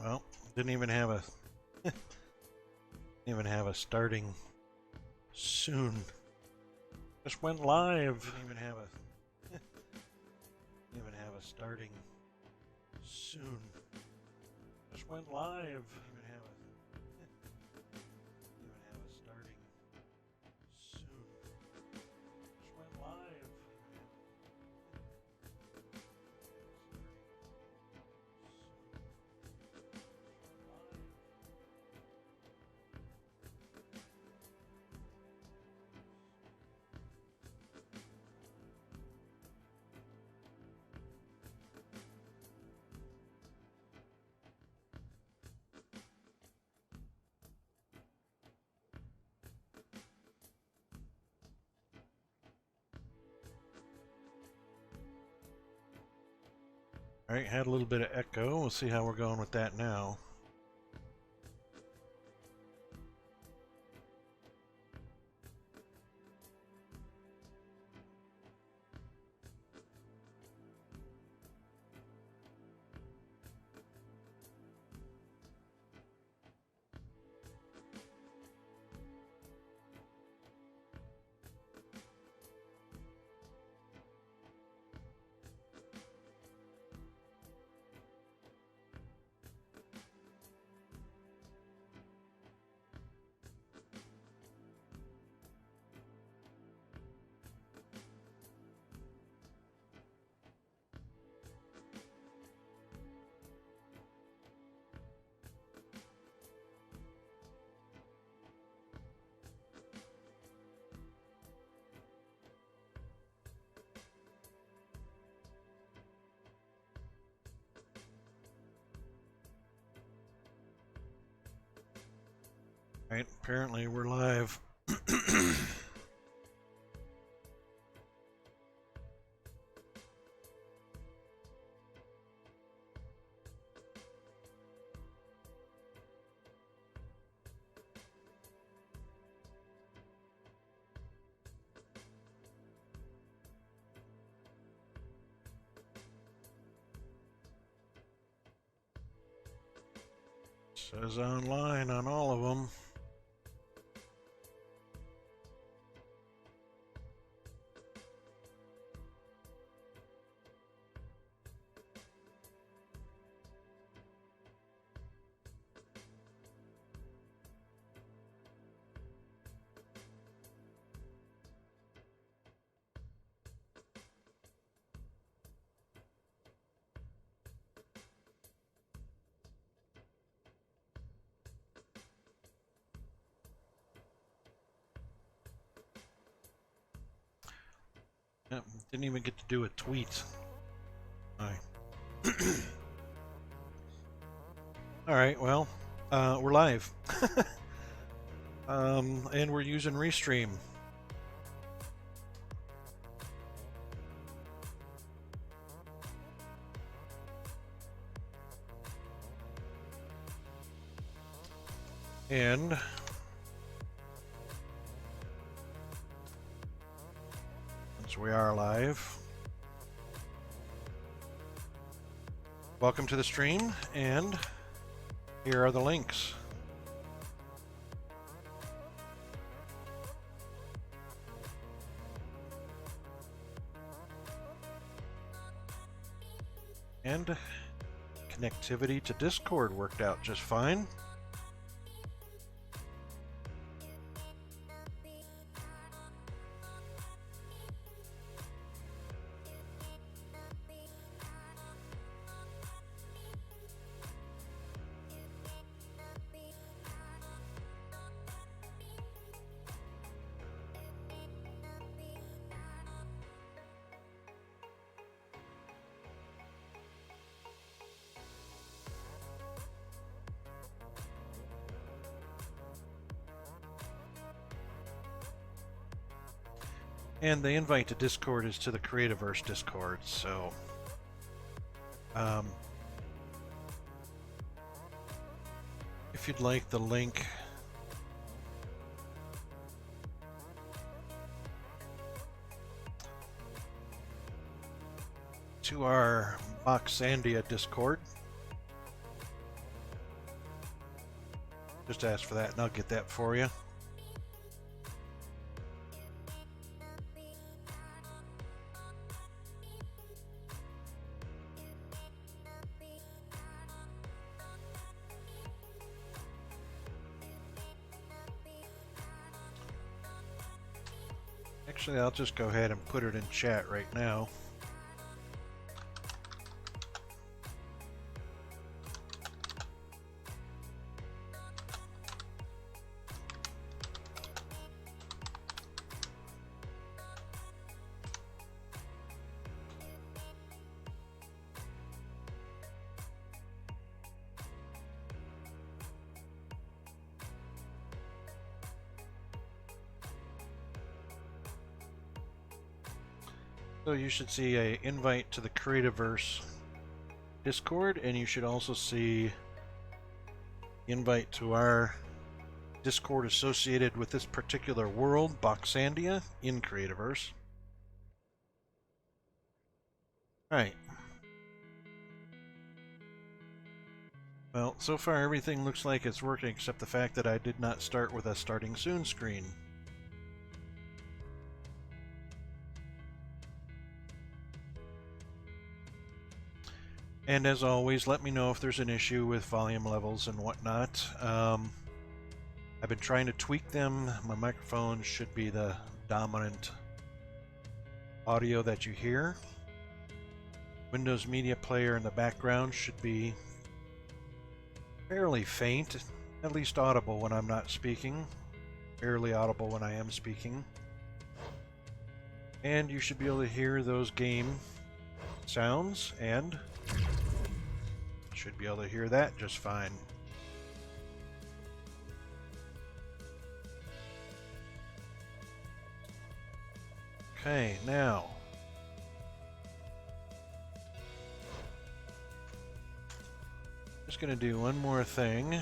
Well, didn't even have a starting soon. Just went live. Didn't even have a starting soon. Just went live. Didn't even have a starting soon. Just went live. Alright, had a little bit of echo. We'll see how we're going with that now. Alright, apparently we're live. Says online on all of them. Yep, didn't even get to do a tweet. Alright, well, we're live. And we're using Restream. And since we are live, welcome to the stream, and here are the links. And connectivity to Discord worked out just fine. And the invite to Discord is to the Creativerse Discord, so if you'd like the link to our Moxandia Discord, Just ask for that and I'll get that for you. Actually, I'll just go ahead and put it in chat right now. So you should see an invite to the Creativerse Discord, and you should also see invite to our Discord associated with this particular world, Boxandia, in Creativerse. Alright. Well, so far everything looks like it's working except the fact that I did not start with a starting soon screen. And as always, let me know if there's an issue with volume levels and whatnot. I've been trying to tweak them. My microphone should be the dominant audio that you hear. Windows Media Player in the background should be fairly faint, at least audible when I'm not speaking, barely audible when I am speaking. And you should be able to hear those game sounds, and should be able to hear that just fine. Okay, now just gonna do one more thing.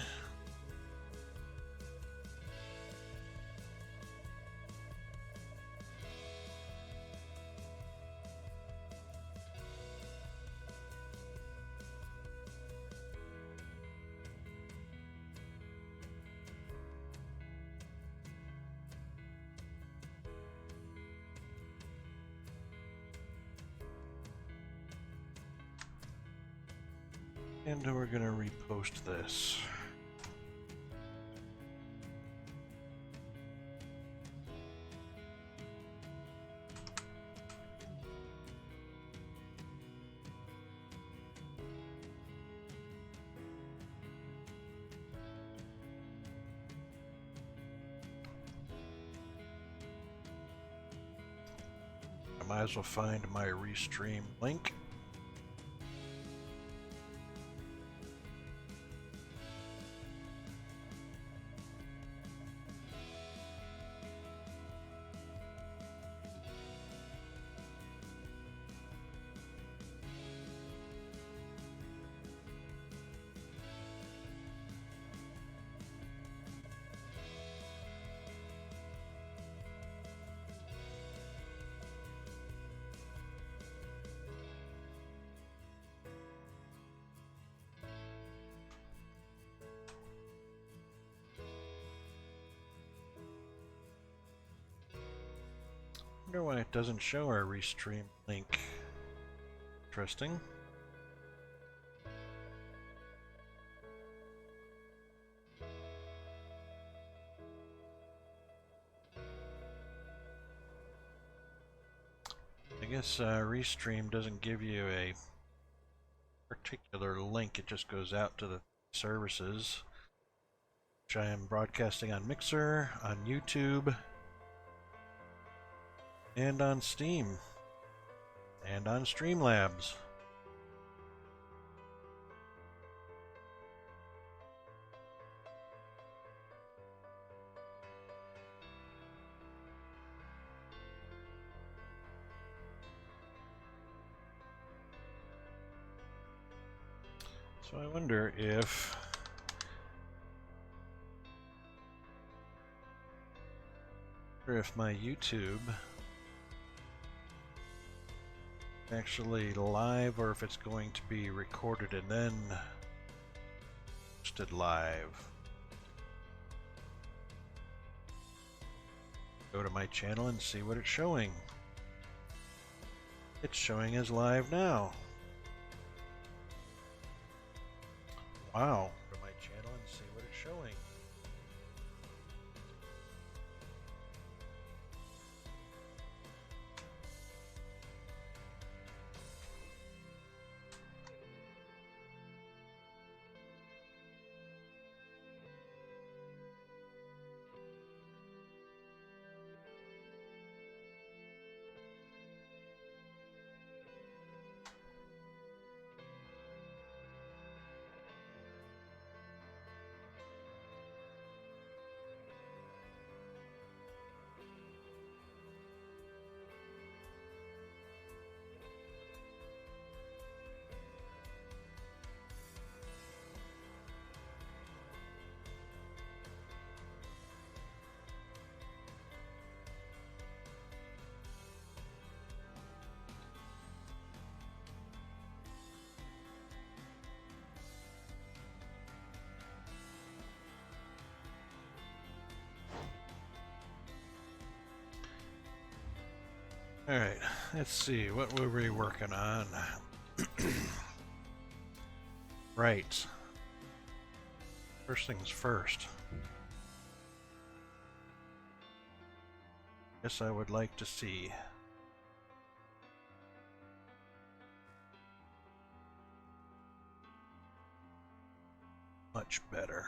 And we're going to repost this. I might as well find my restream link. I wonder why it doesn't show our restream link. Interesting. I guess restream doesn't give you a particular link, it just goes out to the services, which I am broadcasting on Mixer, on YouTube, and on Steam, and on Streamlabs. So I wonder if my YouTube actually live, or if it's going to be recorded and then posted live. Go to my channel and see what it's showing. It's showing as live now. Wow. Go to my channel and see what it's showing. Alright, let's see, what were we working on? Right. First things first. Guess I would like to see. Much better.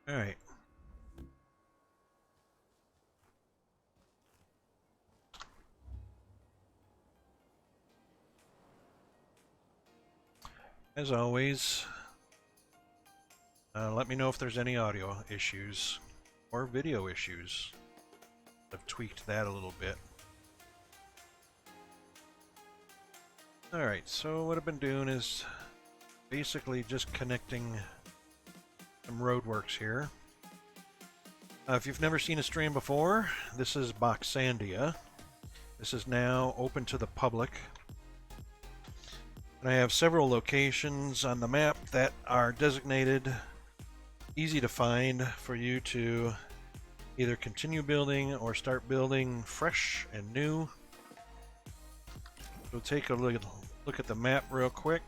Alright. As always, let me know if there's any audio issues or video issues. I've tweaked that a little bit. Alright, so what I've been doing is basically just connecting some roadworks here. If you've never seen a stream before, this is Boxandia. This is now open to the public. And I have several locations on the map that are designated easy to find for you to either continue building or start building fresh and new. So take a look at the map real quick.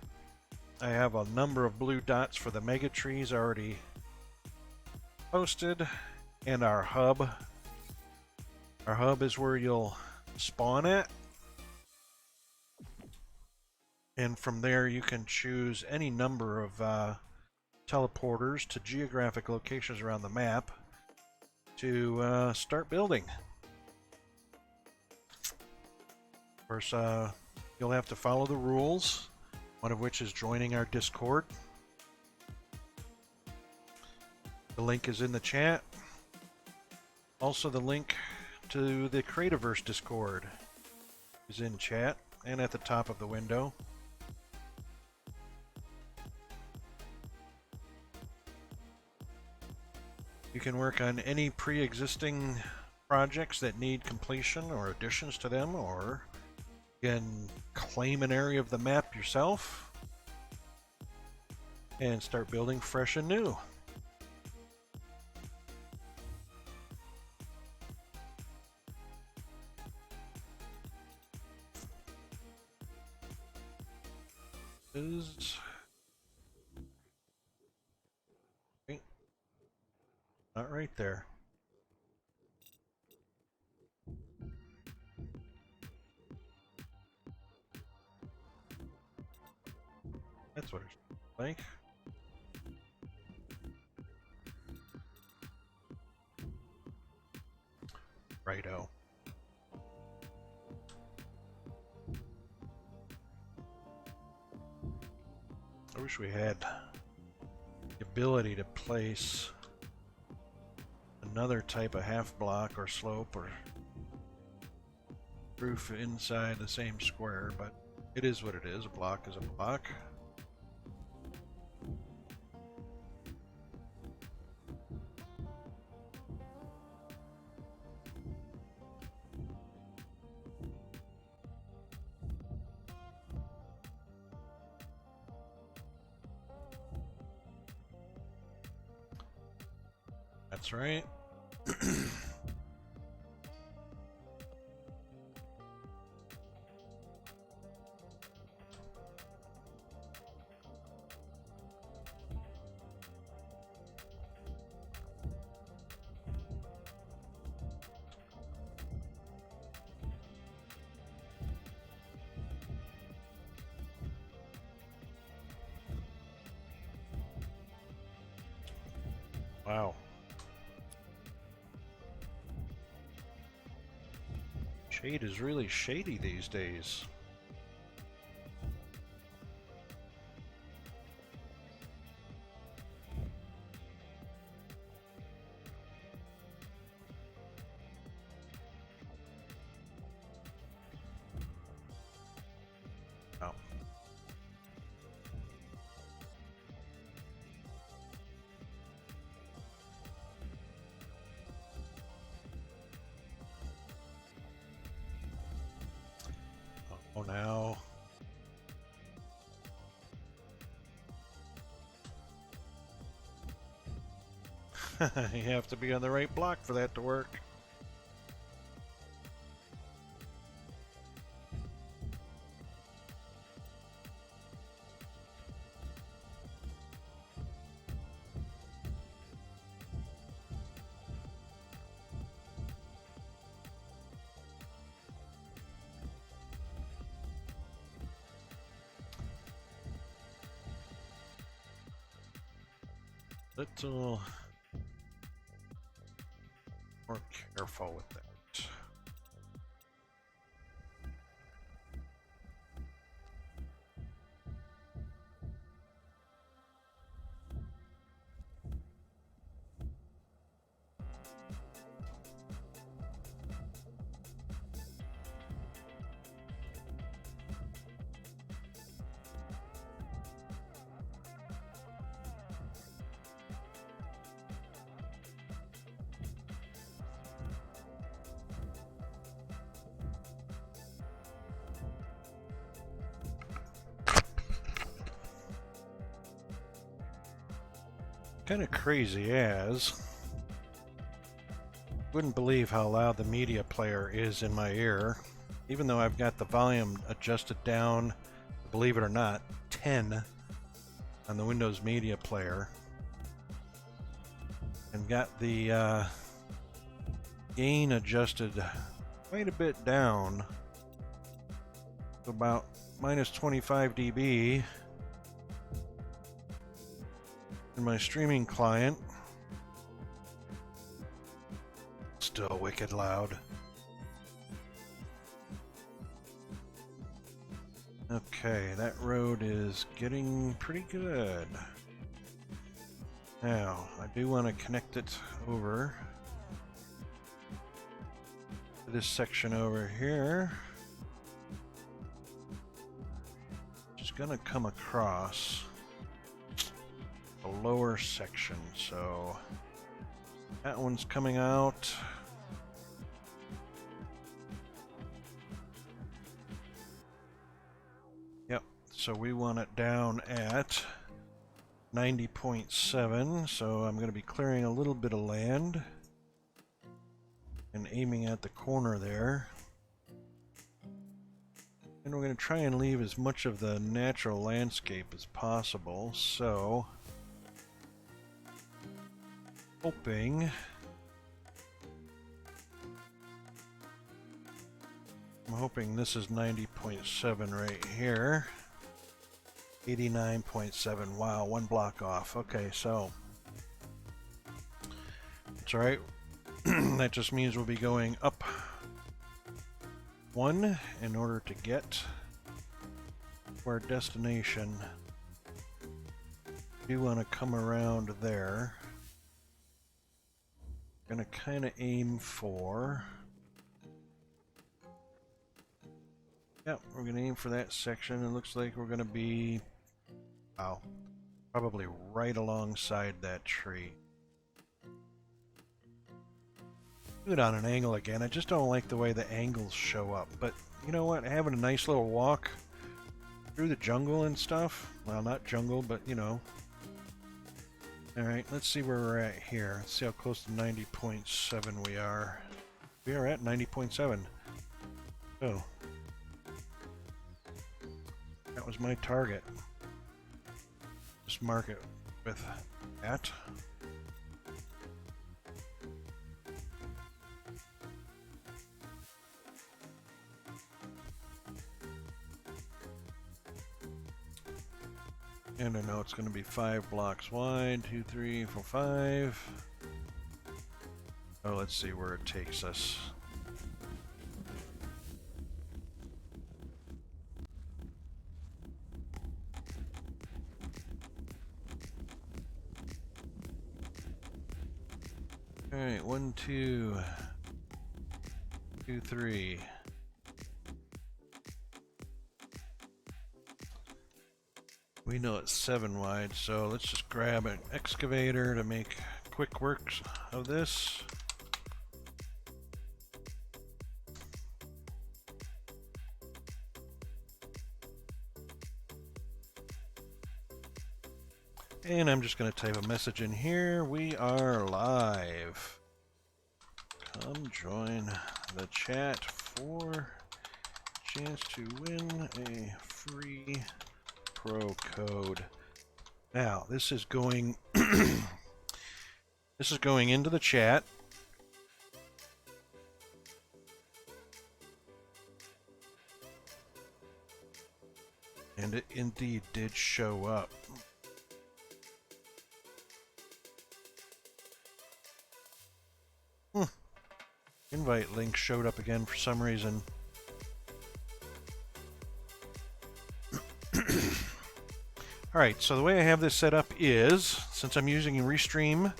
I have a number of blue dots for the mega trees already posted, and our hub. Our hub is where you'll spawn at. And from there you can choose any number of teleporters to geographic locations around the map to start building. Of course, you'll have to follow the rules, one of which is joining our Discord. The link is in the chat. Also, the link to the Creativerse Discord is in chat and at the top of the window. You can work on any pre-existing projects that need completion or additions to them, or you can claim an area of the map yourself and start building fresh and new. Okay. Not right there. That's what it's like. Righto. I wish we had the ability to place another type of half block or slope or roof inside the same square, but it is what it is. A block is a block. That's right. Wow. Shade is really shady these days. Oh. Oh, now. You have to be on the right block for that to work. Little more careful with that. Kind of crazy as wouldn't believe how loud the media player is in my ear, even though I've got the volume adjusted down, believe it or not, 10 on the Windows media player, and got the gain adjusted quite a bit down to about minus 25 dB in my streaming client. Still wicked loud. Okay, that road is getting pretty good. Now, I do want to connect it over to this section over here. Just gonna come across the lower section, so that one's coming out. Yep, so we want it down at 90.7, so I'm going to be clearing a little bit of land and aiming at the corner there. And we're going to try and leave as much of the natural landscape as possible, so I'm hoping this is 90.7 right here. 89.7. Wow, one block off. Okay, so it's all right. That just means we'll be going up one in order to get to our destination. We do want to come around there. Gonna kind of aim for. Yep, we're gonna aim for that section. It looks like we're gonna be, wow, probably right alongside that tree. Do it on an angle again. I just don't like the way the angles show up. But you know what? Having a nice little walk through the jungle and stuff. Well, not jungle, but you know, Alright, let's see where we're at here. Let's see how close to 90.7 we are. We are at 90.7. Oh. That was my target. Just mark it with that. And I know it's going to be 5 blocks wide. 2, 3, 4, 5. Oh, let's see where it takes us. Alright, 1, 2, 2, 3. We know it's 7 wide, so let's just grab an excavator to make quick works of this. And I'm just going to type a message in here. We are live. Come join the chat for chance to win a free pro code. Now, this is going this is going into the chat. And it indeed did show up. Invite link showed up again for some reason. Alright, so the way I have this set up is, since I'm using Restream,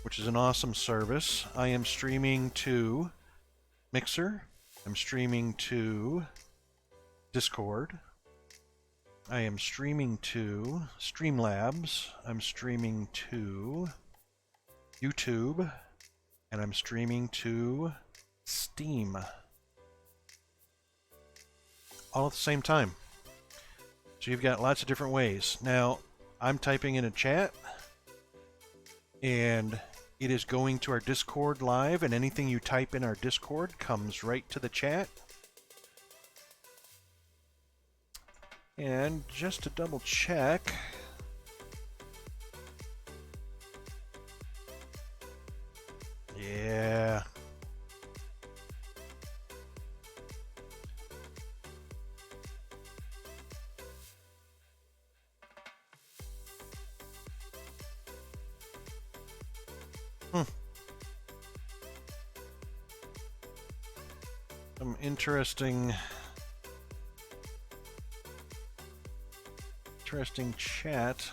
which is an awesome service, I am streaming to Mixer, I'm streaming to Discord, I am streaming to Streamlabs, I'm streaming to YouTube, and I'm streaming to Steam. All at the same time. So you've got lots of different ways. Now, I'm typing in a chat, and it is going to our Discord live, and anything you type in our Discord comes right to the chat. And just to double check, yeah. Some interesting chat.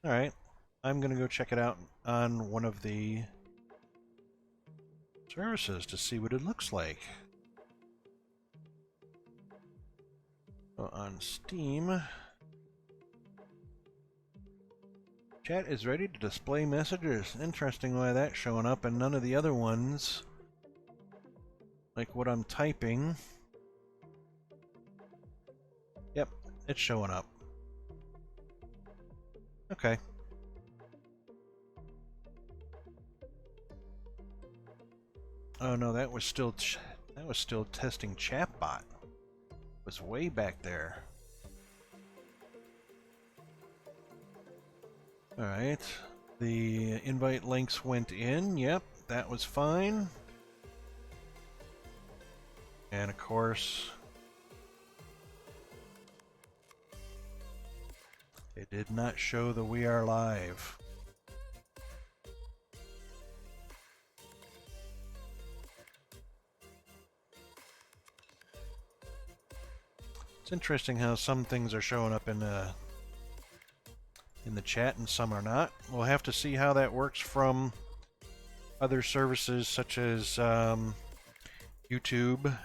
Alright, I'm gonna go check it out on one of the services to see what it looks like. So on Steam, chat is ready to display messages. Interesting why that's showing up and none of the other ones, like what I'm typing. Yep, it's showing up. Okay. Oh no, that was still testing chatbot. It was way back there. All right. The invite links went in. Yep, that was fine. And of course, it did not show the we are live. It's interesting how some things are showing up in the chat and some are not. We'll have to see how that works from other services such as YouTube,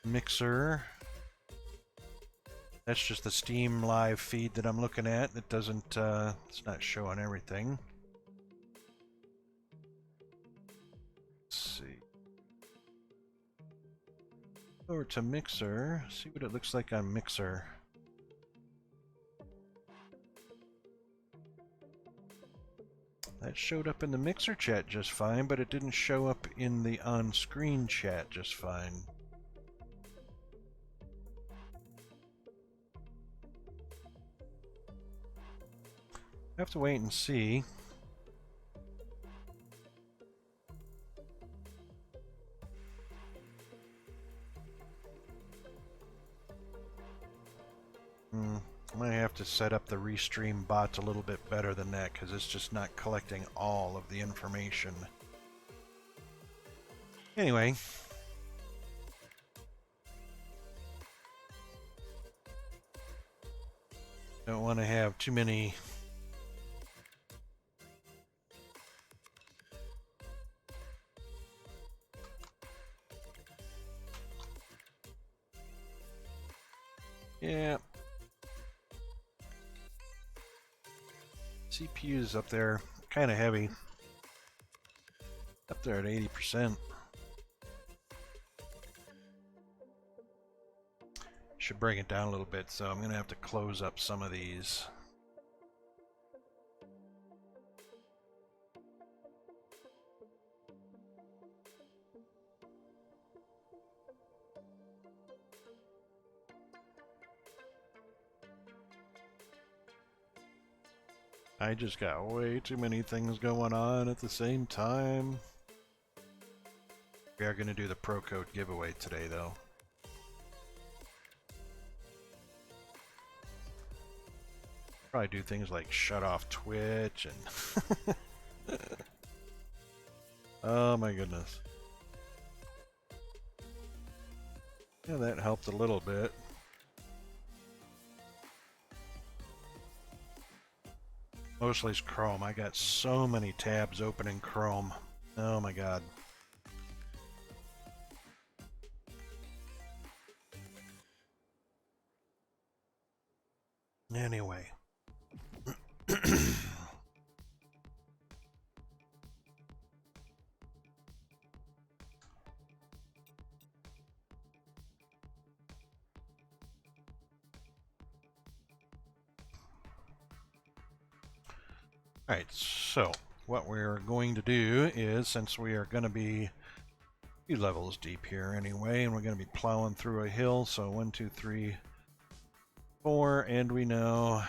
Mixer. That's just the Steam live feed that I'm looking at. It doesn't, it's not showing everything. Let's see. Over to Mixer, see what it looks like on Mixer. showed up in the mixer chat just fine, but it didn't show up in the on-screen chat just fine. I have to wait and see. I might have to set up the restream bots a little bit better than that, because it's just not collecting all of the information. Anyway. Don't want to have too many CPU's up there, kind of heavy. Up there at 80%. Should bring it down a little bit, so I'm going to have to close up some of these. I just got way too many things going on at the same time. We are going to do the Pro Code giveaway today, though. Probably do things like shut off Twitch and... Oh my goodness. Yeah, that helped a little bit. Mostly it's Chrome. I got so many tabs open in Chrome. Oh my god. Anyway. Alright, so what we're going to do is, since we are going to be a few levels deep here anyway, and we're going to be plowing through a hill, so 1, 2, 3, 4, and we know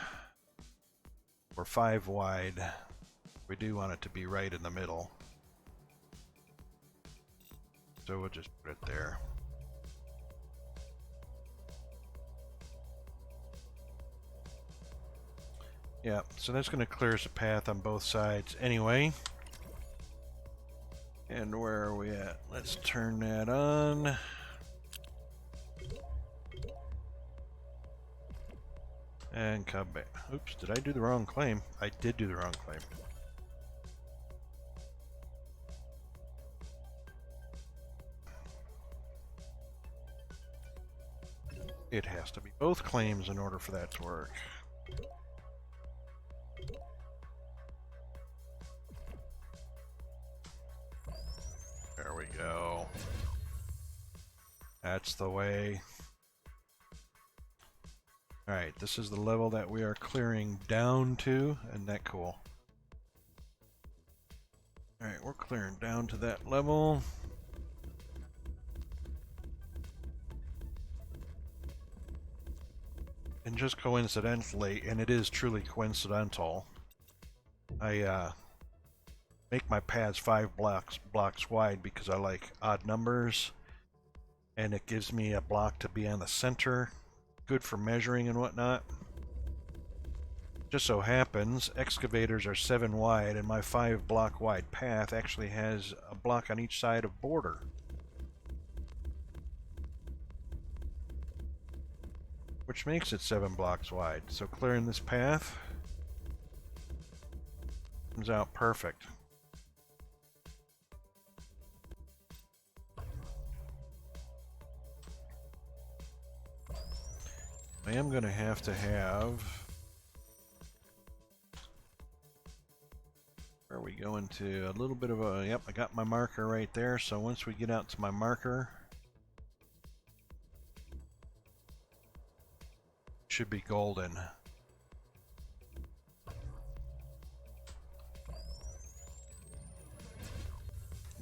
we're 5 wide. We do want it to be right in the middle. So we'll just put it there. Yeah, so that's going to clear us a path on both sides anyway. And where are we at? Let's turn that on. And come back. Oops, did I do the wrong claim? I did do the wrong claim. It has to be both claims in order for that to work. There we go. That's the way. Alright, this is the level that we are clearing down to. Isn't that cool? Alright, we're clearing down to that level. And just coincidentally, and it is truly coincidental, I make my paths 5 blocks wide because I like odd numbers, and it gives me a block to be on the center, good for measuring and whatnot. Just so happens excavators are 7 wide, and my 5 block wide path actually has a block on each side of border. Which makes it 7 blocks wide. So clearing this path comes out perfect. I am going to have where are we going to? A little bit of a, yep, I got my marker right there. So once we get out to my marker, should be golden.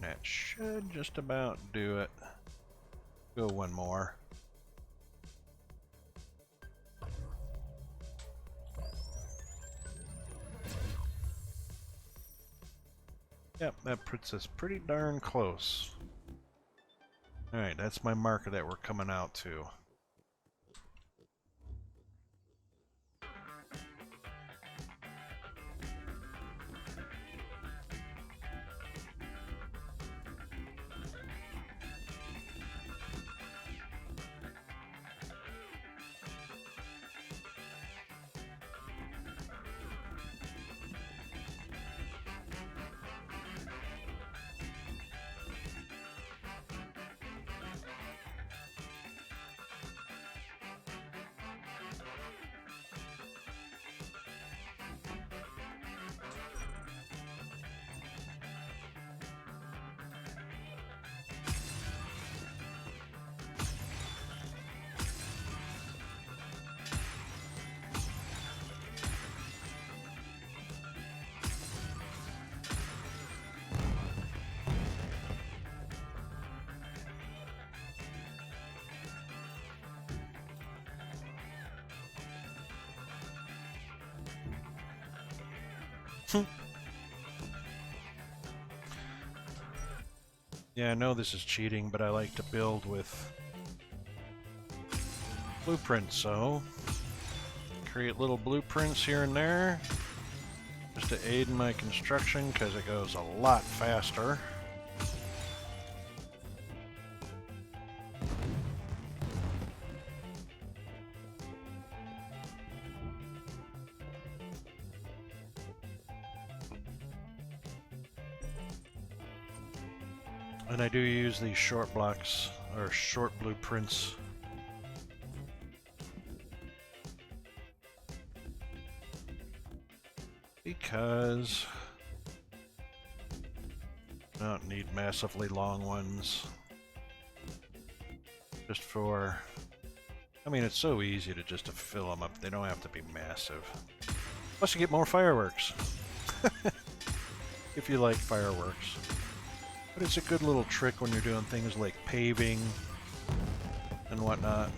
That should just about do it. Go one more. Yep, that puts us pretty darn close. Alright, that's my marker that we're coming out to. Yeah, I know this is cheating, but I like to build with blueprints, so create little blueprints here and there just to aid in my construction because it goes a lot faster. And I do use these short blocks, or short blueprints. Because I don't need massively long ones. Just for, I mean, it's so easy to just to fill them up. They don't have to be massive. Plus you get more fireworks. If you like fireworks. But it's a good little trick when you're doing things like paving and whatnot.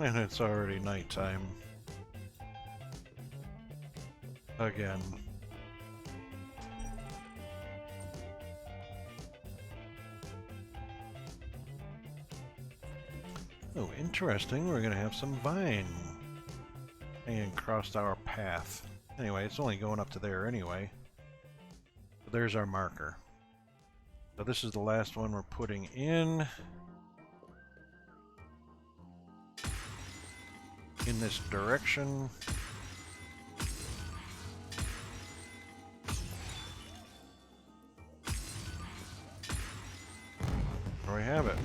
And it's already nighttime. Again. Oh, interesting. We're gonna have some vine hanging across our path. Anyway, it's only going up to there anyway. But there's our marker. So this is the last one we're putting in this direction. There we have it.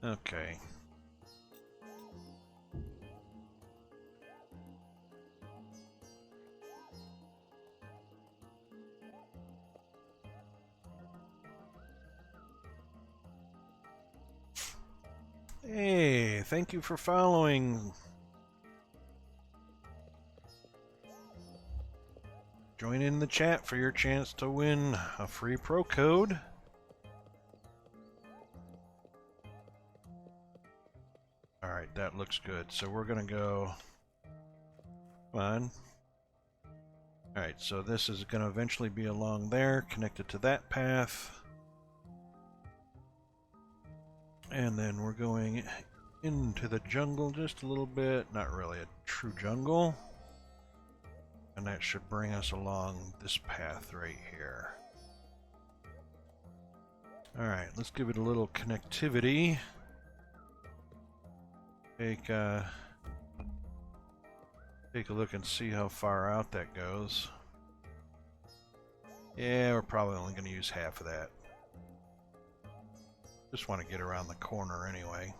Okay. Hey, thank you for following. Join in the chat for your chance to win a free pro code. Alright, that looks good. So we're gonna go... Come on. Alright, so this is gonna eventually be along there, connected to that path. And then we're going into the jungle just a little bit. Not really a true jungle. And that should bring us along this path right here. Alright, let's give it a little connectivity. Take Take a look and see how far out that goes. Yeah, we're probably only going to use half of that. Just want to get around the corner anyway.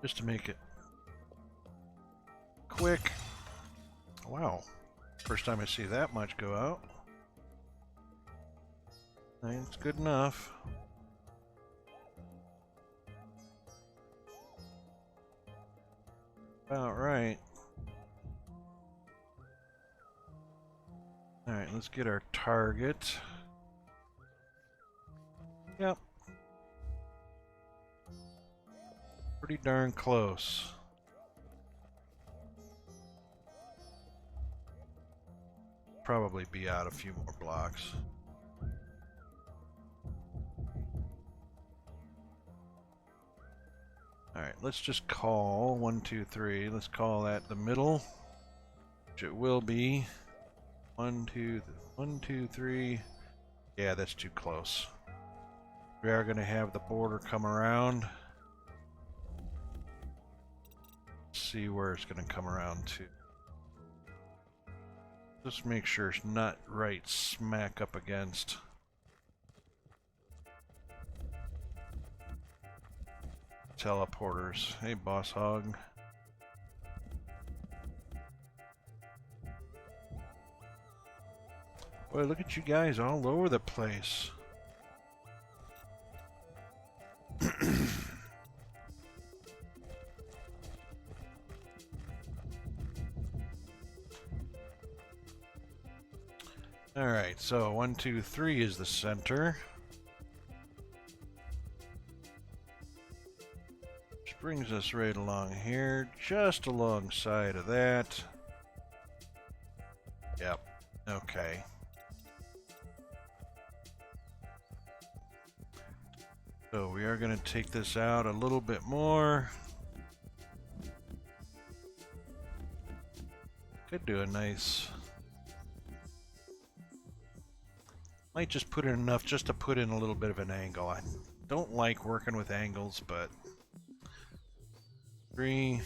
Just to make it quick. Wow. First time I see that much go out. It's good enough. About right. Alright, let's get our target. Yep. Pretty darn close. Probably be out a few more blocks. Alright, let's just call 1, 2, 3. Let's call that the middle, which it will be. 1, 2, 3. Yeah, that's too close. We are going to have the border come around. Let's see where it's going to come around to. Just make sure it's not right smack up against. Teleporters. Hey, boss hog. Boy, look at you guys all over the place. Alright, so 1, 2, 3 is the center. Which brings us right along here, just alongside of that. Yep, okay. So we are going to take this out a little bit more. Could do a nice... Might just put in enough just to put in a little bit of an angle. I don't like working with angles, but... 3...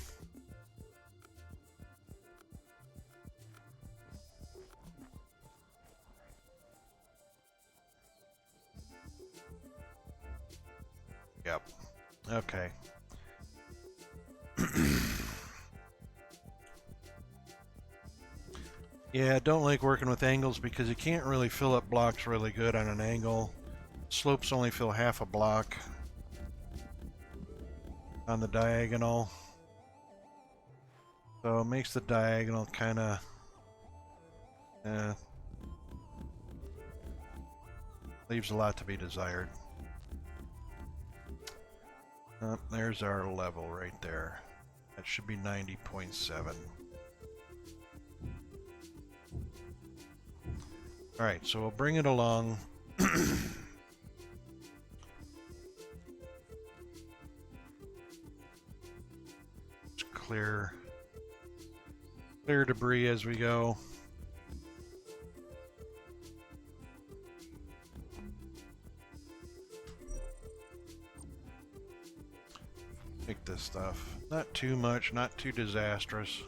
Yep. Okay. Yeah, I don't like working with angles because you can't really fill up blocks really good on an angle. Slopes only fill half a block on the diagonal. So it makes the diagonal kind of... leaves a lot to be desired. There's our level right there. That should be 90.7. Alright, so we'll bring it along. Just clear debris as we go. Pick this stuff. Not too much, not too disastrous.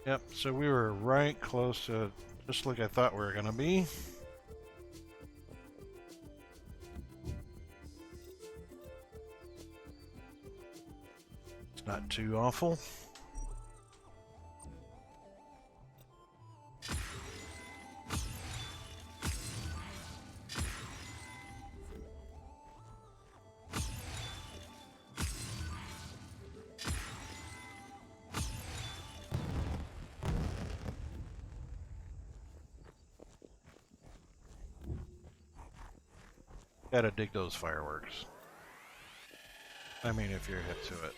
Yep, so we were right close to just like I thought we were gonna be. It's not too awful. Gotta dig those fireworks. I mean, if you're hip to it.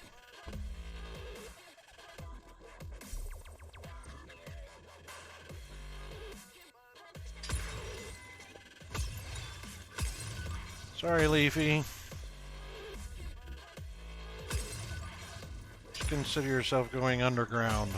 Sorry, Leafy. Just consider yourself going underground.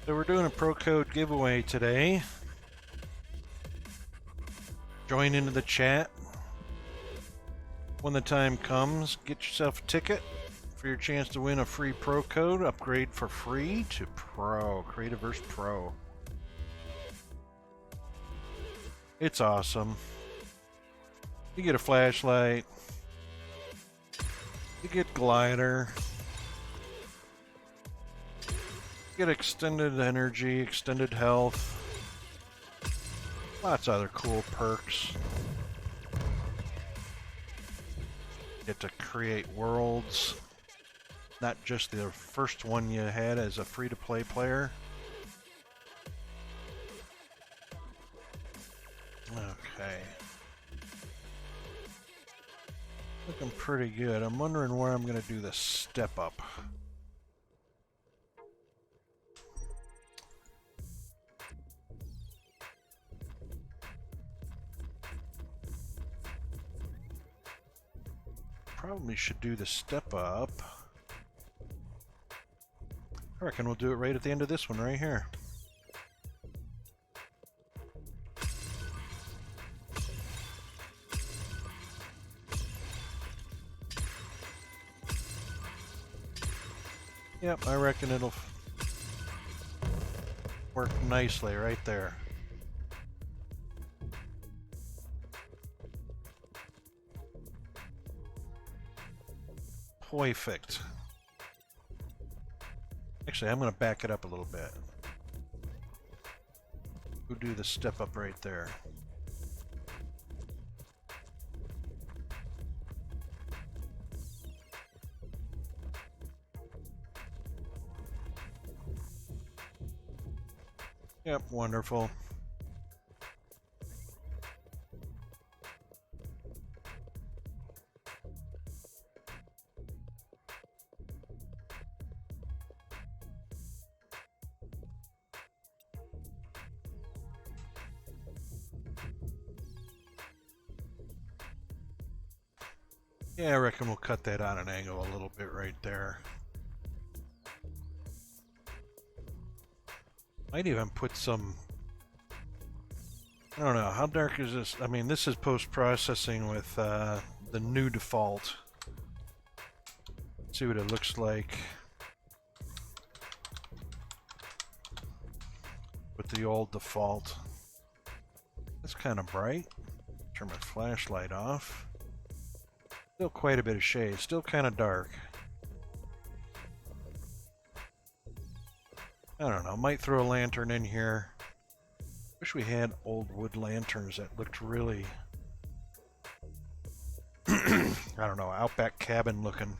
So we're doing a pro code giveaway today. Join into the chat. When the time comes, get yourself a ticket for your chance to win a free pro code. Upgrade for free to Pro, Creativerse Pro. It's awesome. You get a flashlight. You get glider. You get extended energy, extended health. Lots of other cool perks. Get to create worlds. Not just the first one you had as a free-to-play player. Okay. Looking pretty good. I'm wondering where I'm going to do the step up. Probably should do the step up. I reckon we'll do it right at the end of this one right here. Yep, I reckon it'll work nicely right there. Perfect. Actually, I'm going to back it up a little bit. We'll do the step up right there. Yep, wonderful. Yeah, I reckon we'll cut that on an angle a little bit right there. Might even put some... I don't know, how dark is this? I mean, this is post-processing with the new default. Let's see what it looks like with the old default. It's kind of bright. Turn my flashlight off. Still quite a bit of shade, still kind of dark. I don't know, might throw a lantern in here. Wish we had old wood lanterns that looked really, I don't know, outback cabin looking.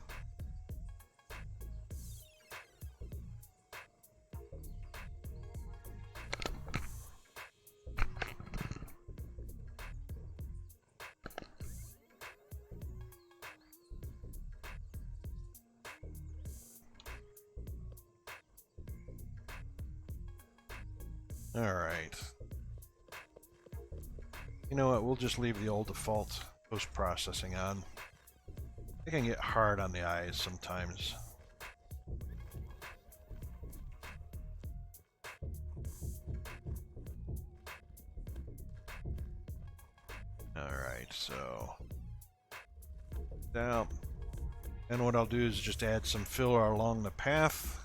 Alright. You know what, we'll just leave the old default post-processing on. It can get hard on the eyes sometimes. Alright, so... now, and what I'll do is just add some filler along the path.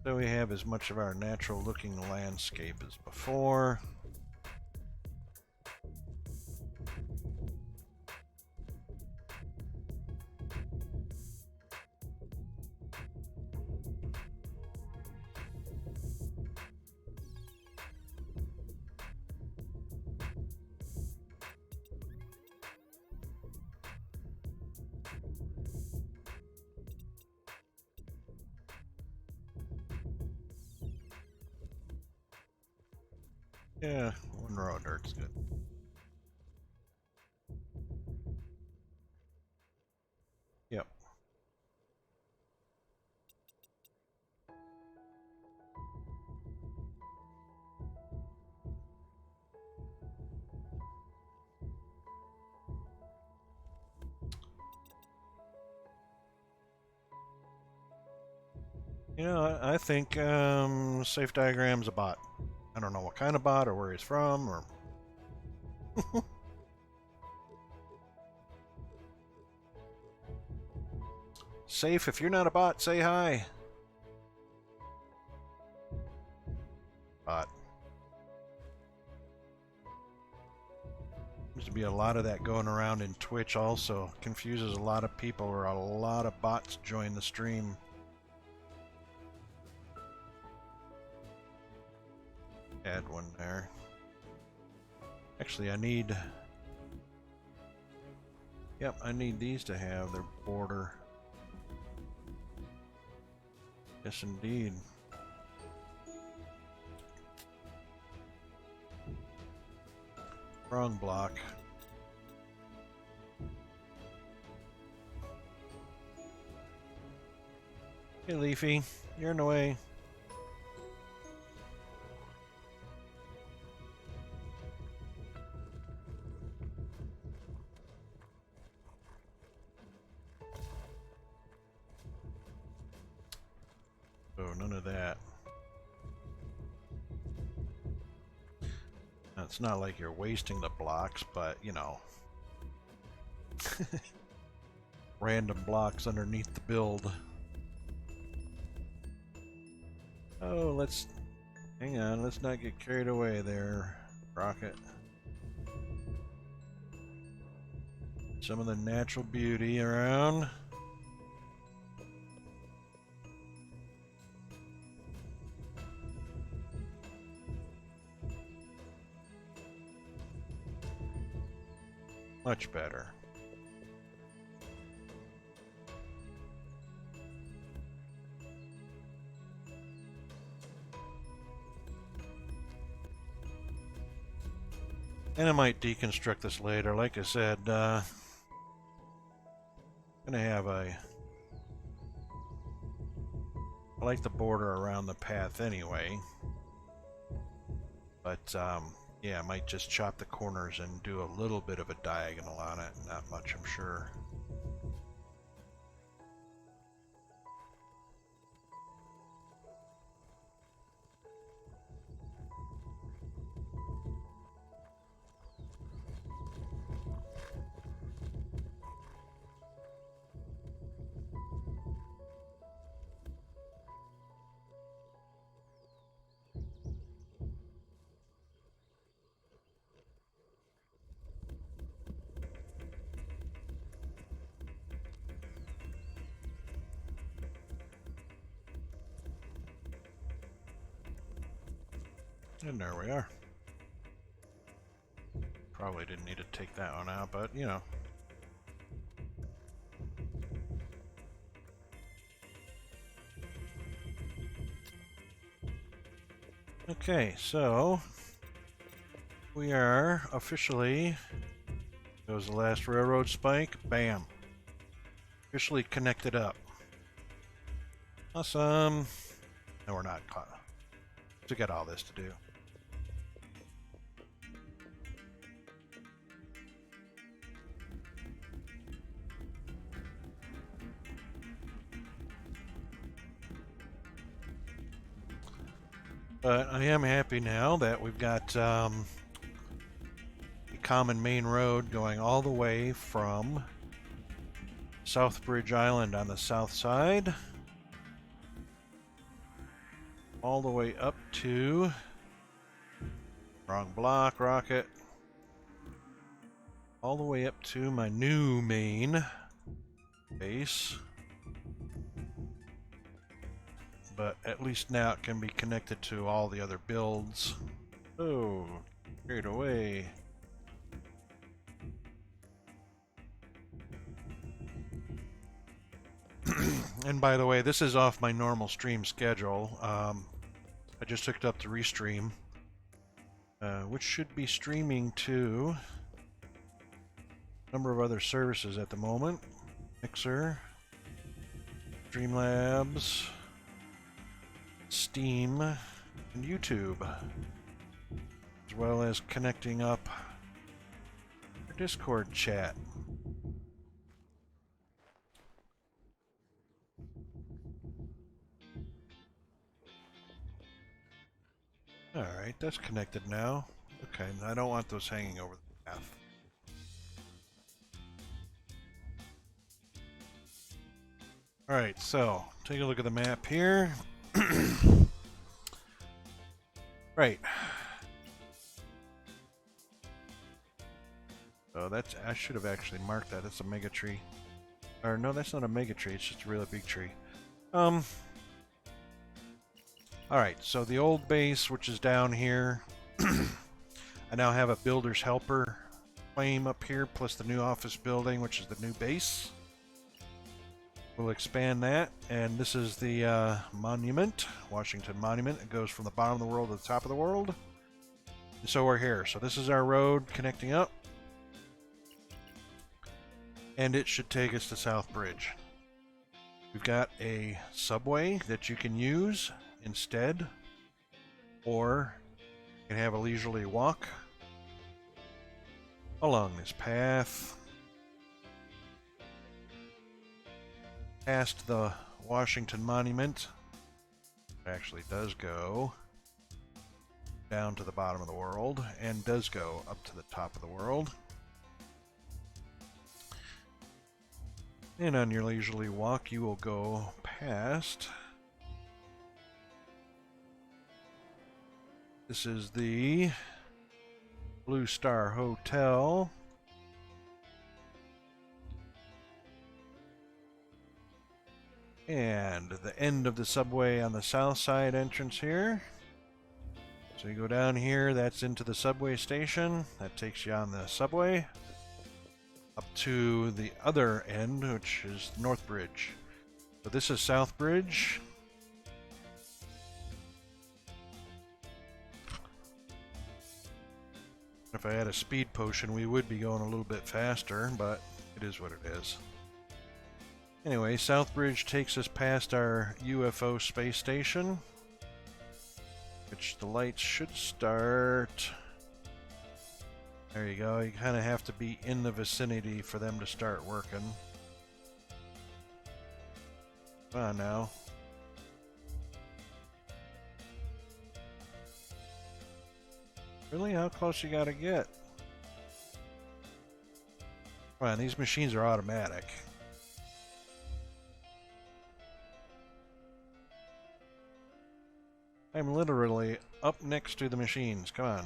So we have as much of our natural looking landscape as before. Yeah, 1 row of dirt's good. Yep. You know, I think Safe Diagram's a bot. I don't know what kind of bot or where he's from or. Safe, if you're not a bot, say hi. Bot. Seems to be a lot of that going around in Twitch also. Confuses a lot of people or a lot of bots join the stream. Add one there. Actually, I need... Yep, I need these to have their border. Yes, indeed. Wrong block. Hey, Leafy, you're in the way. Oh, none of that. Now, it's not like you're wasting the blocks, but, you know. Random blocks underneath the build. Oh, let's... Hang on, let's not get carried away there, Rocket. Some of the natural beauty around. Much better. And I might deconstruct this later. Like I said, I'm gonna have a... I like the border around the path anyway. But, yeah, I might just chop the corners and do a little bit of a diagonal on it. Not much, I'm sure. And there we are. Probably didn't need to take that one out, but you know. Okay, so we are officially, that was the last railroad spike, bam, officially connected up. Awesome. No, we're not caught. We got all this to do. But I am happy now that we've got a common main road going all the way from Southbridge Island on the south side all the way up to, wrong block, Rocket, all the way up to my new main base. But at least now it can be connected to all the other builds. Oh, carried away. And by the way, this is off my normal stream schedule. I just hooked up the restream. which should be streaming to a number of other services at the moment. Mixer, Streamlabs, Steam, and YouTube, as well as connecting up our Discord chat. Alright, that's connected now. Okay, I don't want those hanging over the path. Alright, so take a look at the map here. Right. Oh, that's, I should have actually marked that. That's a mega tree. Or no, that's not a mega tree, it's just a really big tree. Alright, so the old base, which is down here, I now have a builder's helper claim up here, plus the new office building, which is the new base. We'll expand that, and this is the monument, Washington Monument. It goes from the bottom of the world to the top of the world. And so we're here. So this is our road connecting up, and it should take us to South Bridge. We've got a subway that you can use instead, or you can have a leisurely walk along this path past the Washington Monument. It actually does go down to the bottom of the world and does go up to the top of the world. And on your leisurely walk, you will go past. This is the Blue Star Hotel. And the end of the subway on the south side entrance here. So you go down here, that's into the subway station. That takes you on the subway up to the other end, which is North Bridge. So this is South Bridge. If I had a speed potion, we would be going a little bit faster, but it is what it is. Anyway, South Bridge takes us past our UFO space station, which the lights should start. There you go. You kind of have to be in the vicinity for them to start working. Come on now. Really? How close you gotta get? Come on, these machines are automatic. I'm literally up next to the machines. Come on.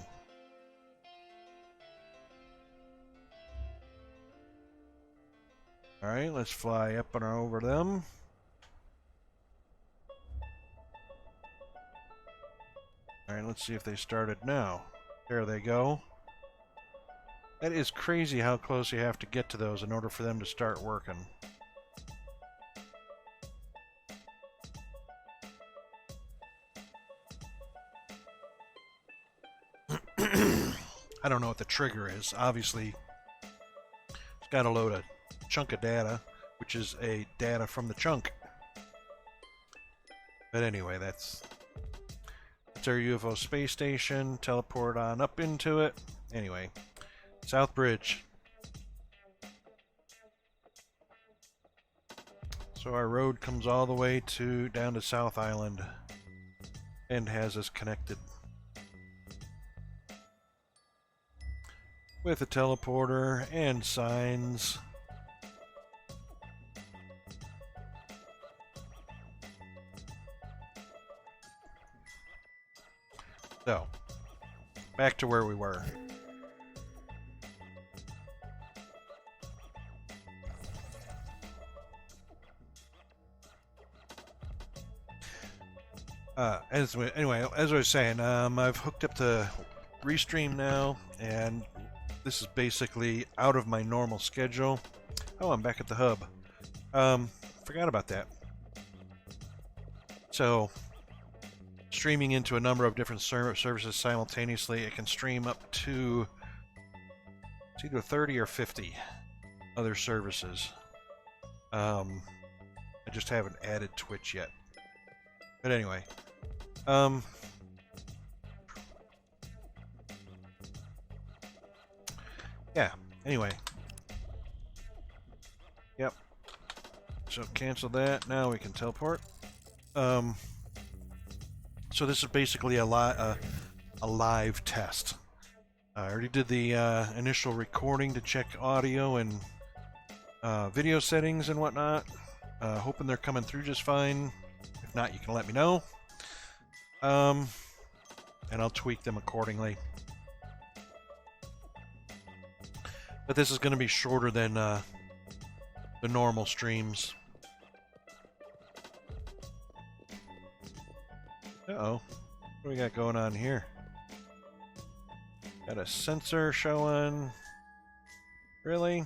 Alright, let's fly up and over them. Alright, let's see if they started now. There they go. That is crazy how close you have to get to those in order for them to start working. I don't know what the trigger is. Obviously, it's got to load a chunk of data, which is a data from the chunk. But anyway, that's our UFO space station. Teleport on up into it. Anyway, South Bridge. So our road comes all the way down to South Island and has us connected with a teleporter and signs. So, back to where we were. Anyway, as I was saying, I've hooked up the Restream now, and this is basically out of my normal schedule. Oh, I'm back at the hub. Forgot about that. So, streaming into a number of different services simultaneously. It can stream up to, it's either 30 or 50 other services. I just haven't added Twitch yet. But anyway, yeah, anyway. Yep. So cancel that. Now we can teleport. So this is basically a live test. I already did the initial recording to check audio and video settings and whatnot. Hoping they're coming through just fine. If not, you can let me know. And I'll tweak them accordingly. But this is going to be shorter than the normal streams. Uh-oh. What do we got going on here? Got a sensor showing. Really?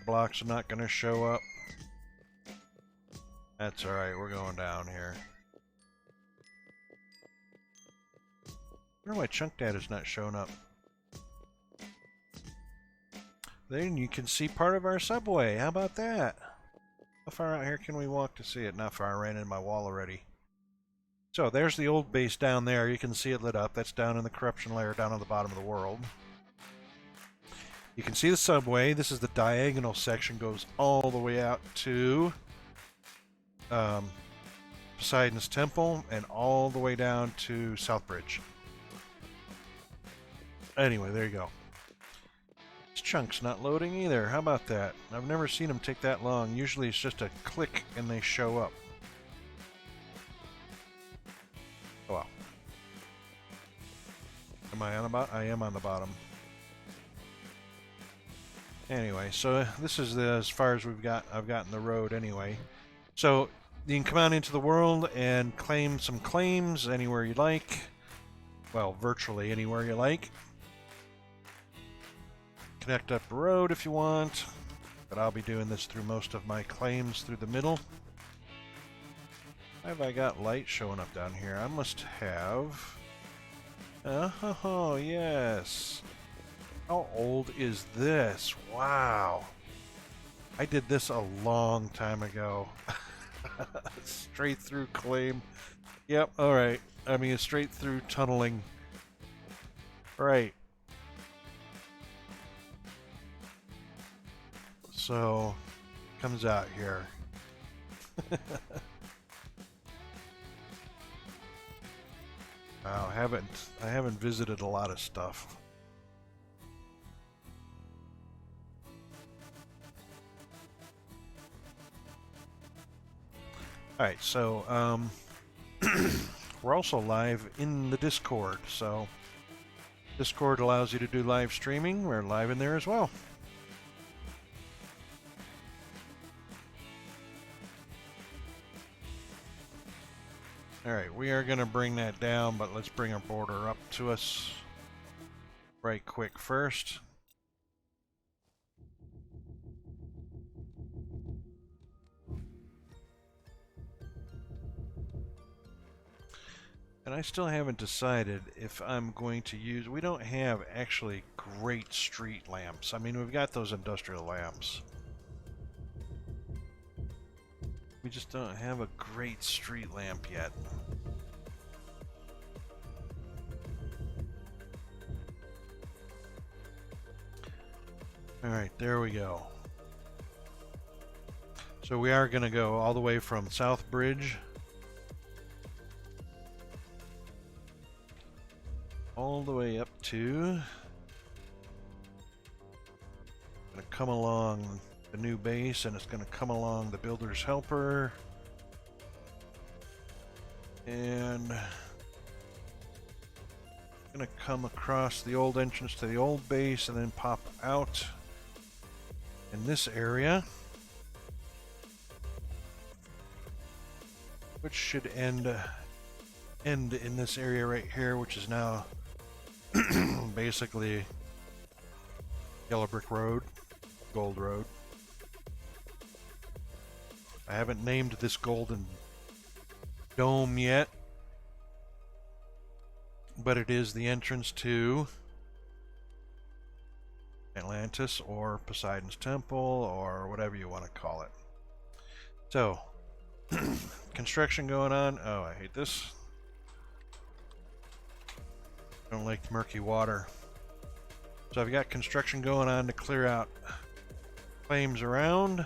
Blocks are not going to show up. That's alright, we're going down here. I wonder why chunk data's not showing up. Then you can see part of our subway. How about that? How far out here can we walk to see it? Not far. I ran in my wall already. So there's the old base down there. You can see it lit up. That's down in the corruption layer down on the bottom of the world. You can see the subway. This is the diagonal section. Goes all the way out to Poseidon's Temple and all the way down to Southbridge. Anyway, there you go. This chunk's not loading either. How about that? I've never seen them take that long. Usually it's just a click and they show up. Oh well. Am I on the bottom? I am on the bottom. Anyway, so this is as far as I've gotten the road anyway. So you can come out into the world and claim some claims anywhere you like. Well, virtually anywhere you like. Connect up the road if you want, but I'll be doing this through most of my claims through the middle. Why have I got light showing up down here? I must have... Oh, yes. How old is this? Wow. I did this a long time ago. Straight through claim. Yep, alright. I mean, straight through tunneling. Right. So, comes out here. Wow, I haven't visited a lot of stuff. Alright, so we're also live in the Discord, so Discord allows you to do live streaming. We're live in there as well. Alright, we are going to bring that down, but let's bring our border up to us right quick first. And I still haven't decided if I'm going to use... We don't have actually great street lamps. I mean, we've got those industrial lamps. We just don't have a great street lamp yet. Alright, there we go. So we are going to go all the way from Southbridge all the way up to... Going to come along the new base, and it's going to come along the Builder's Helper, and going to come across the old entrance to the old base and then pop out in this area, which should end in this area right here, which is now basically Yellow Brick Road, Gold Road. I haven't named this golden dome yet, but it is the entrance to Atlantis or Poseidon's Temple or whatever you want to call it. So, construction going on. Oh, I hate this. Don't like murky water. So I've got construction going on to clear out claims around.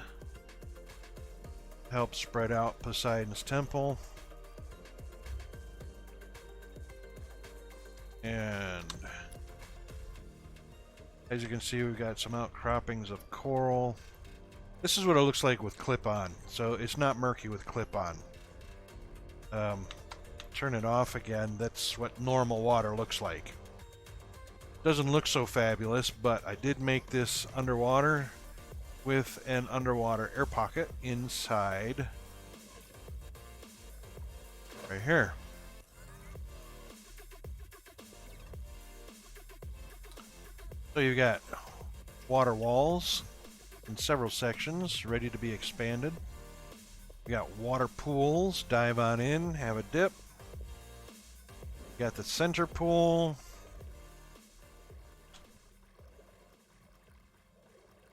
Help spread out Poseidon's Temple. And as you can see, we've got some outcroppings of coral. This is what it looks like with clip-on. So it's not murky with clip-on. Turn it off again. That's what normal water looks like. Doesn't look so fabulous, but I did make this underwater with an underwater air pocket inside right here. So you've got water walls in several sections ready to be expanded. You got water pools, dive on in, have a dip. You got the center pool.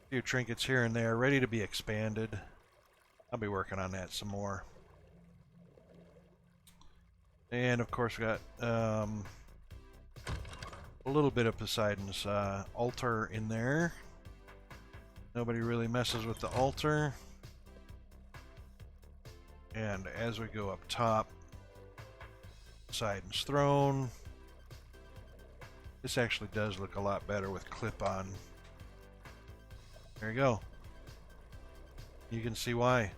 A few trinkets here and there ready to be expanded. I'll be working on that some more. And of course we got a little bit of Poseidon's altar in there. Nobody really messes with the altar. And as we go up top, Poseidon's throne. This actually does look a lot better with clip-on. There you go. You can see why.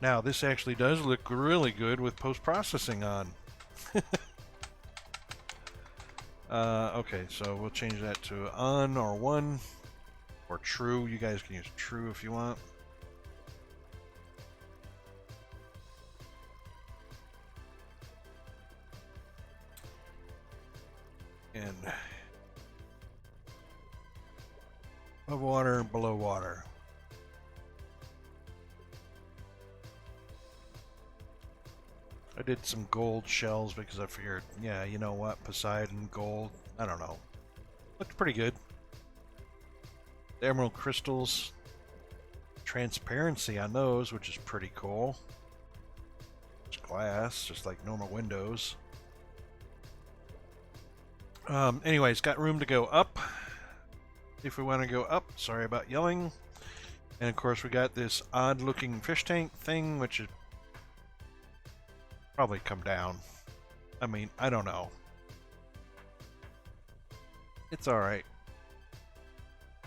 Now, this actually does look really good with post-processing on. Okay, so we'll change that to on or 1 or true. You guys can use true if you want. And above water, below water. I did some gold shells because I figured, yeah, you know what, Poseidon, gold, I don't know. Looked pretty good. The emerald crystals, transparency on those, which is pretty cool. It's glass, just like normal windows. Anyways, got room to go up. If we want to go up, sorry about yelling. And of course we got this odd looking fish tank thing, which is probably come down. I mean, I don't know. It's alright.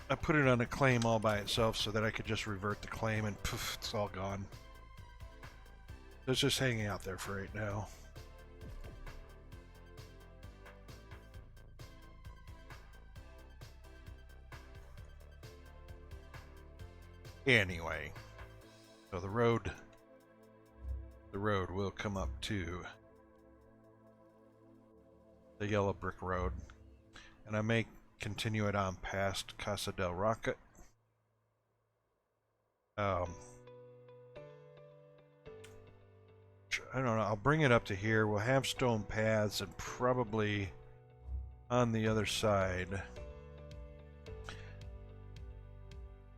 I put it on a claim all by itself so that I could just revert the claim and poof, it's all gone. It's just hanging out there for right now. Anyway, so the road will come up to the yellow brick road, and I may continue it on past Casa del Rocket. I don't know, I'll bring it up to here. We'll have stone paths and probably on the other side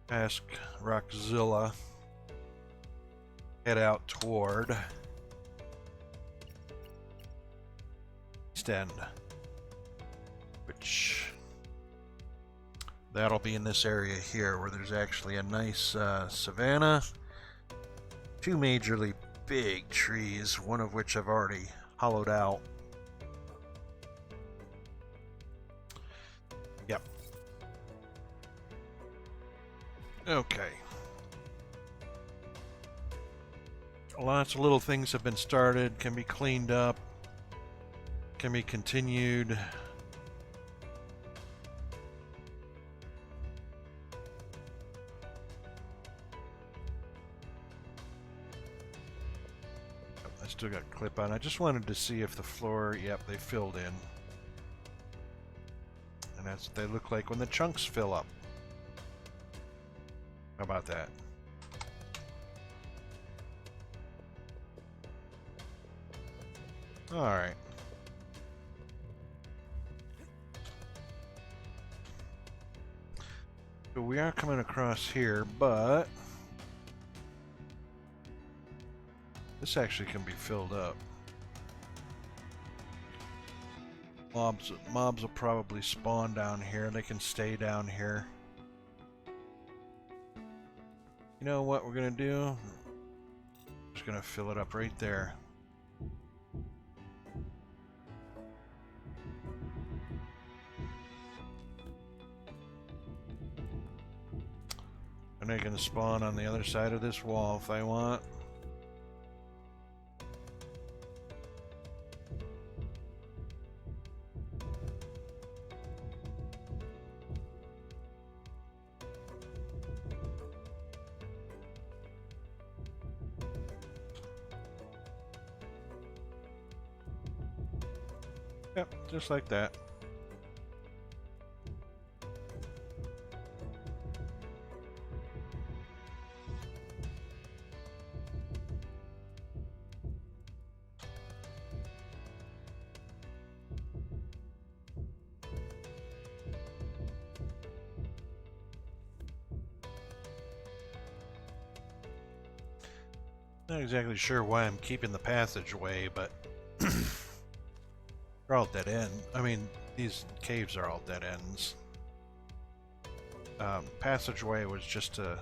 past Rockzilla, head out toward East End, which that'll be in this area here where there's actually a nice savanna, 2 majorly big trees, one of which I've already hollowed out. Yep. Okay. Lots of little things have been started, can be cleaned up, can be continued. I still got clip on. I just wanted to see if the floor, yep, they filled in. And that's what they look like when the chunks fill up. How about that? Alright. So we are coming across here, but this actually can be filled up. Mobs will probably spawn down here. They can stay down here. You know what we're gonna do? Just gonna fill it up right there. And they can spawn on the other side of this wall if I want. Yep, just like that. Not exactly sure why I'm keeping the passageway, but they're all dead end. I mean, these caves are all dead ends. Passageway was just a...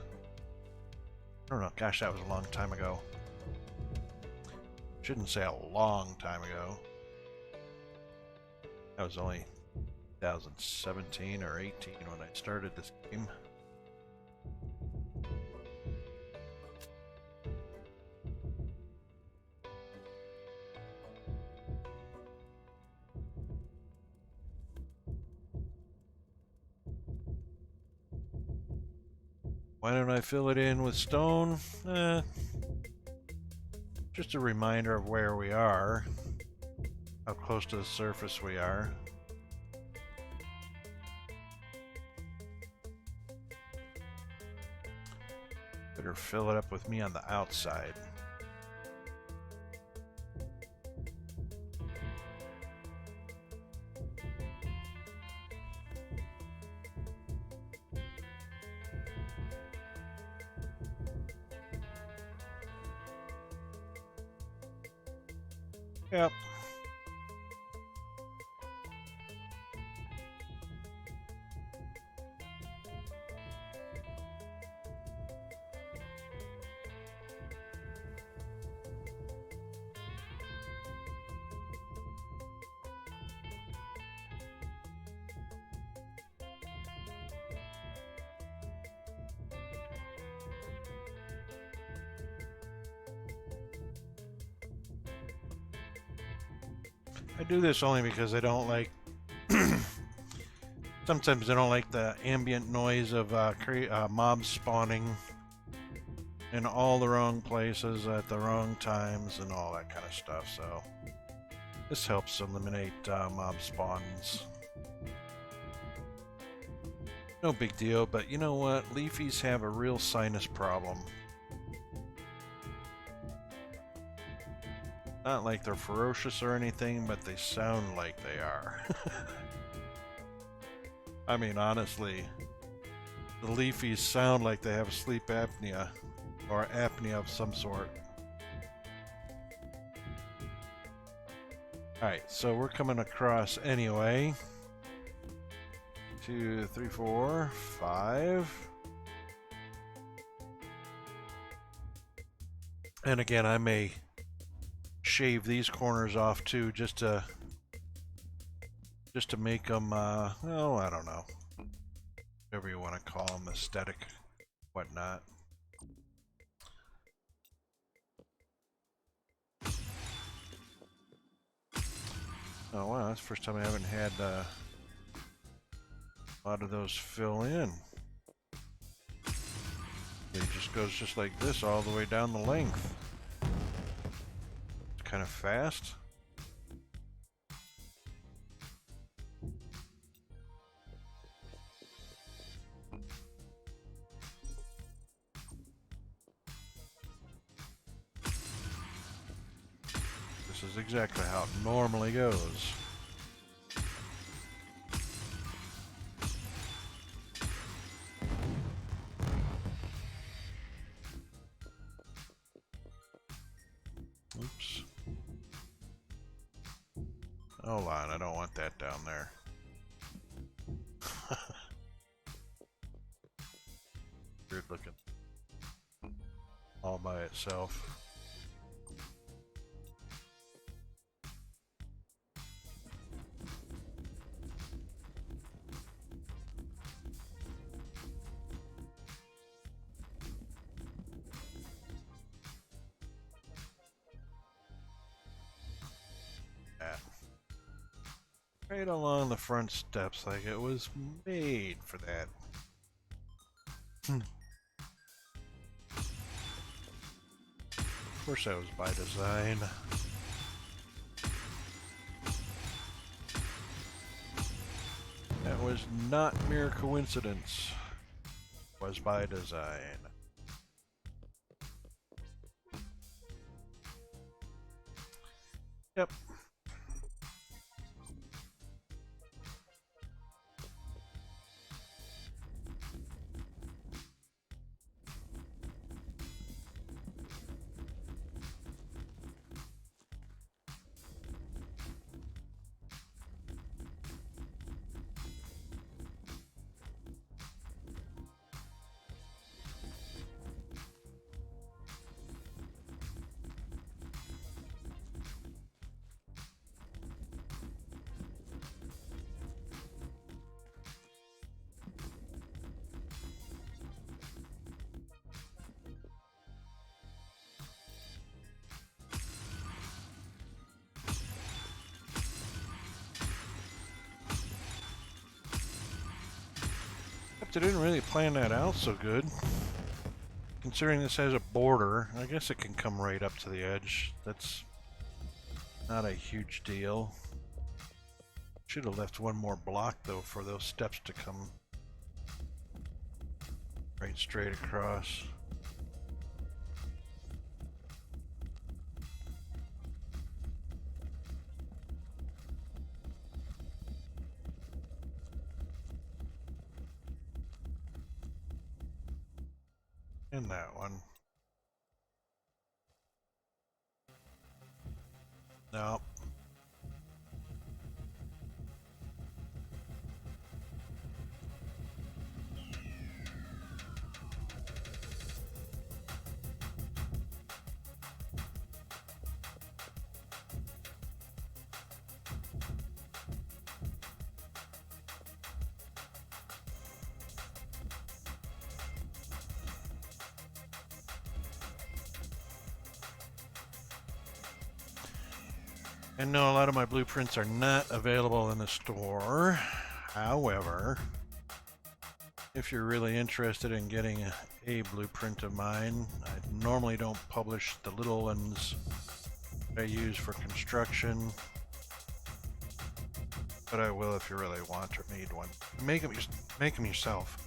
I don't know, gosh, that was a long time ago. Shouldn't say a long time ago. That was only 2017 or 18 when I started this game. Why don't I fill it in with stone? Just a reminder of where we are, how close to the surface we are. Better fill it up with me on the outside. Yep. I do this only because I don't like... Sometimes I don't like the ambient noise of mobs spawning in all the wrong places at the wrong times and all that kind of stuff, so this helps eliminate mob spawns. No big deal, but you know what? Leafies have a real sinus problem. Not like they're ferocious or anything, but they sound like they are. I mean, honestly, the leafies sound like they have sleep apnea, or apnea of some sort. Alright, so we're coming across anyway. 2, 3, 4, 5. And again, I may shave these corners off too, just to make them, oh, I don't know, whatever you want to call them, aesthetic, whatnot. Oh wow, that's the first time I haven't had a lot of those fill in. It just goes just like this all the way down the length. It's kind of fast. This is exactly how it normally goes. Oops. Hold on, I don't want that down there. Weird looking. All by itself. Right along the front steps, like it was made for that. Of course that was by design. That was not mere coincidence. It was by design. Yep. I didn't really plan that out so good. Considering this has a border, I guess it can come right up to the edge. That's not a huge deal. Should have left one more block though for those steps to come right straight across. And that one. No. And no, a lot of my blueprints are not available in the store. However, if you're really interested in getting a blueprint of mine, I normally don't publish the little ones that I use for construction, but I will if you really want or need one. Make them yourself.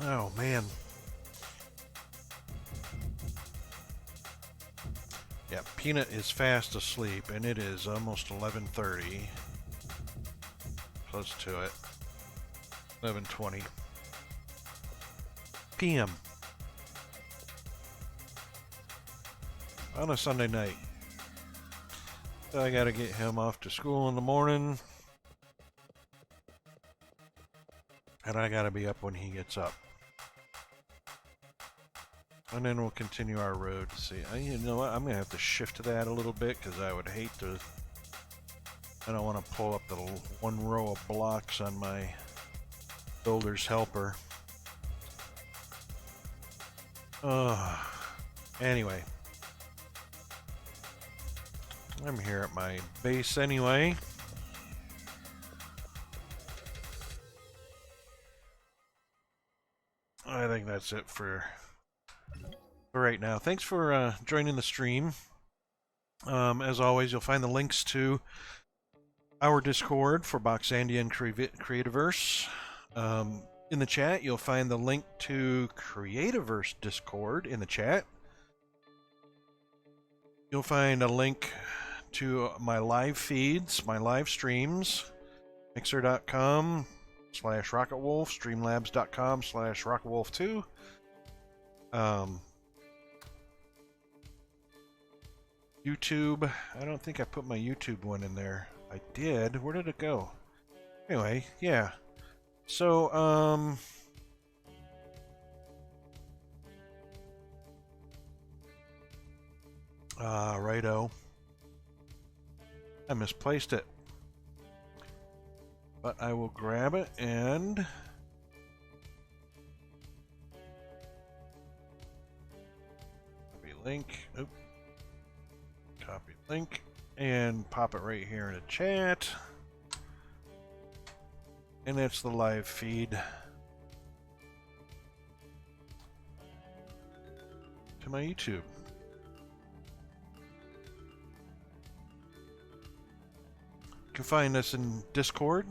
Oh man. Yeah, Peanut is fast asleep and it is almost 11:30. Close to it. 11:20 p.m. on a Sunday night. So I gotta get him off to school in the morning. And I gotta be up when he gets up. And then we'll continue our road to see. You know what? I'm going to have to shift that a little bit because I would hate to. I don't want to pull up the one row of blocks on my builder's helper. Anyway. I'm here at my base anyway. I think that's it for right now. Thanks for joining the stream. As always, you'll find the links to our Discord for Boxandia and Creativerse. In the chat, you'll find the link to Creativerse Discord in the chat. You'll find a link to my live feeds, my live streams, mixer.com/RocketWolf, streamlabs.com/RocketWolf2. YouTube, I don't think I put my YouTube one in there. I did. Where did it go? Anyway, yeah. So, righto. I misplaced it. But I will grab it and copy link. Oop. Copy link and pop it right here in the chat. And that's the live feed to my YouTube. You can find us in Discord.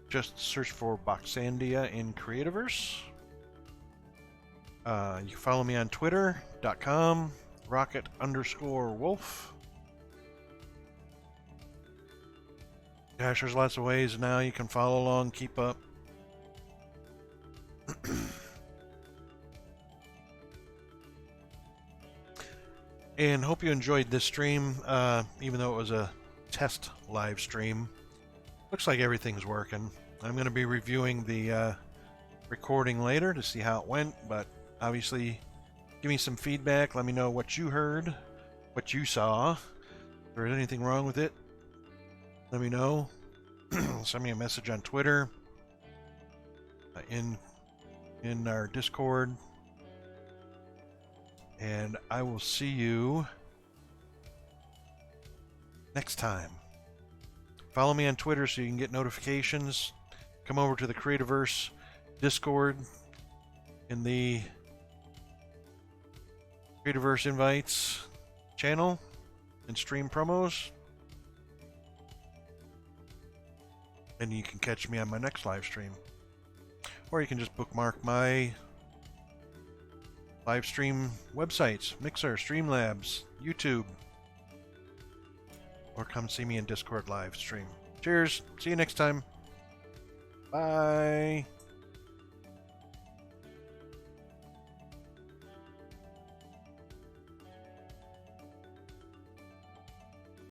Just search for Boxandia in Creativerse. You can follow me on Twitter.com, Rocket_Wolf. Gosh, there's lots of ways now you can follow along, keep up. And hope you enjoyed this stream, even though it was a test live stream. Looks like everything's working. I'm going to be reviewing the recording later to see how it went, but obviously give me some feedback. Let me know what you heard, what you saw. If there's anything wrong with it, let me know. Send me a message on Twitter, in our Discord, and I will see you next time. Follow me on Twitter so you can get notifications. Come over to the Creativerse Discord in the Creativerse Invites channel and stream promos. And you can catch me on my next live stream. Or you can just bookmark my live stream websites, Mixer, Streamlabs, YouTube. Or come see me in Discord live stream. Cheers. See you next time. Bye.